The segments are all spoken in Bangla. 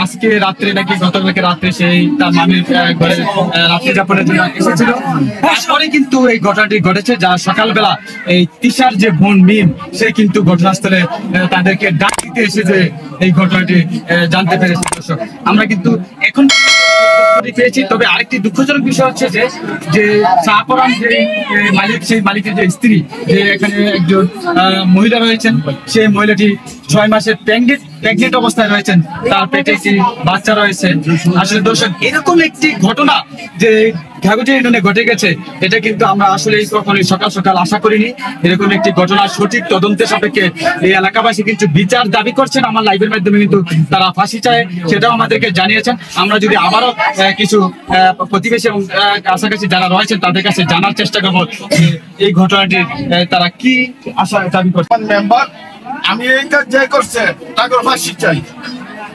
আজকে রাত্রে নাকি গতকালকে রাত্রে সেই তার মামির ঘরে রাত্রি যাপনের জন্য এসেছিল। তারপরে কিন্তু এই ঘটনাটি ঘটেছে, যা সকালবেলা এই তিশার যে বোন মিম সে কিন্তু ঘটনাস্থলে তাদেরকে ডাক দিতে এসেছে এই ঘটনাটি জানতে পেরেছে। দর্শক, আমরা কিন্তু এখন পেয়েছি। তবে আরেকটি দুঃখজনক বিষয় হচ্ছে যে শাহপরান যে মালিক, সেই মালিকের যে স্ত্রী, যে এখানে একজন মহিলা রয়েছেন, সেই মহিলাটি 6 মাসের প্রেগনেন্ট অবস্থায় রয়েছেন, তার পেটে একটি বাচ্চা রয়েছে। আসলে দর্শক, এরকম একটি ঘটনা যে ঘাঘটিয়া ইউনিয়নে ঘটে গেছে, এটা কিন্তু আমরা আসলে কখনোই সকাল সকাল আশা করিনি। এরকম একটি ঘটনা সঠিক তদন্তের সাপেক্ষে এই এলাকাবাসী কিন্তু বিচার দাবি করছেন। আমার লাইভের মাধ্যমে কিন্তু তারা ফাঁসি চায়, সেটাও আমাদেরকে জানিয়েছেন। আমরা যদি আবারও কিছু প্রতিবেশী এবং কাছাকাছি যারা রয়েছেন তাদের কাছে জানার চেষ্টা করবো এই ঘটনাটির তারা কি আশা দাবি করছেন। আমি এইটা যে করছে তাকে ফাঁসি চাই।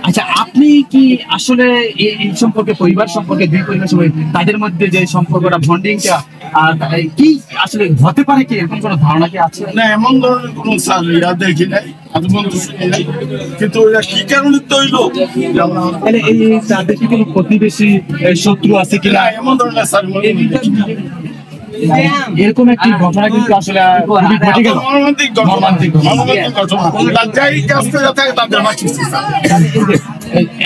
আচ্ছা, আপনি কি আসলে এই সম্পর্কে, পরিবার সম্পর্কে, দুই পরিবার সম্পর্কে তাদের মধ্যে যে সম্পর্কটা, বন্ডিংটা কি আসলে হতে পারে, কি এরকম কোনো ধারণা কি আছে? না, এমন ধরনের কোনো ইয়া দেখি নাই, কিন্তু কি কারণে তৈল এই তাদের কি কোনো প্রতিবেশী শত্রু আছে কিনা এমন ধরনের স্যার এরকম একটি ঘটনা কিন্তু আসলে ঘটে গেল।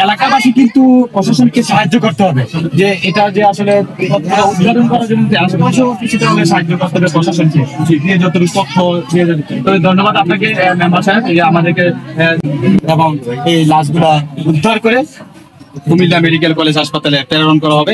এলাকাবাসী কিন্তু প্রশাসনকে সাহায্য করতে হবে, যে এটা যে আসলে উদ্ঘাটন করার জন্য কিছুটা সাহায্য করতে হবে প্রশাসনকে, দিয়ে যতটুকু তথ্য দিয়ে যাবে। তবে ধন্যবাদ আপনাকে মেম্বার সাহেব, যে আমাদেরকে এবং এই লাশগুলা উদ্ধার করে কুমিল্লা মেডিকেল কলেজ হাসপাতালে প্রেরণ করা হবে।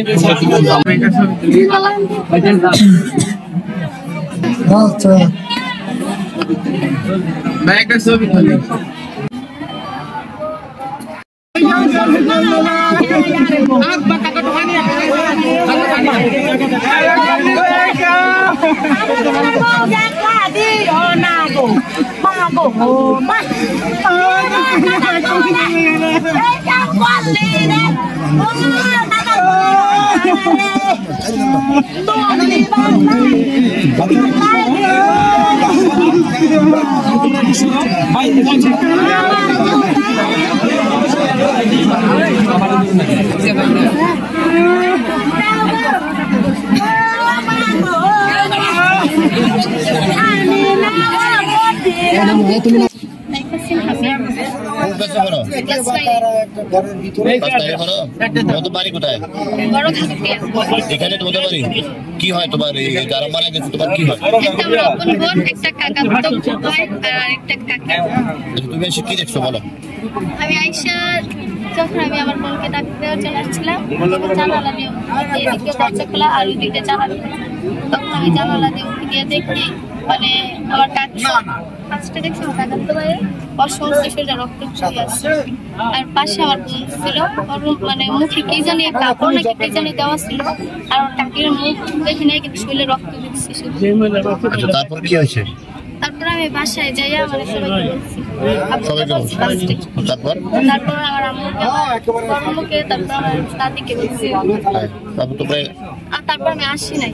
কি হয় তোমার যারা মারা গেছে, তোমার কি হয়? তুমি এসে কি দেখছো বলো? আমি আইসা যখন আমি আমার বোনকে ডাক দেওয়ার জন্য আসছিলাম, জানালা দিয়ে এদিকে দরজা খোলা আর ওই দিকটা জানালা খোলা। তখন আমি জানালা দিয়ে উঠে গিয়ে দেখি মানে আমার কাকি ফার্স্টে দেখছি আমার কাকার তো বাইরে অসমস্ত শরীরে রক্ত চলে আসছে। আর পাশে আমার বোন ছিল, ওর মানে মুখে কি জানি কাপড় নাকি কি জানি দেওয়া ছিল, আর ওর কাকির মুখ দেখে নেই, কিন্তু শরীরে রক্ত দিচ্ছে শুধু। তারপর কি হয়েছে? তারপর আমি বাসায় যাইয়া মানে সবাইকে বলছি, তারপর আমার আম্মুকে, তারপর আমার দাদিকে বলছি, তারপর তারপর আমি আসি নাই।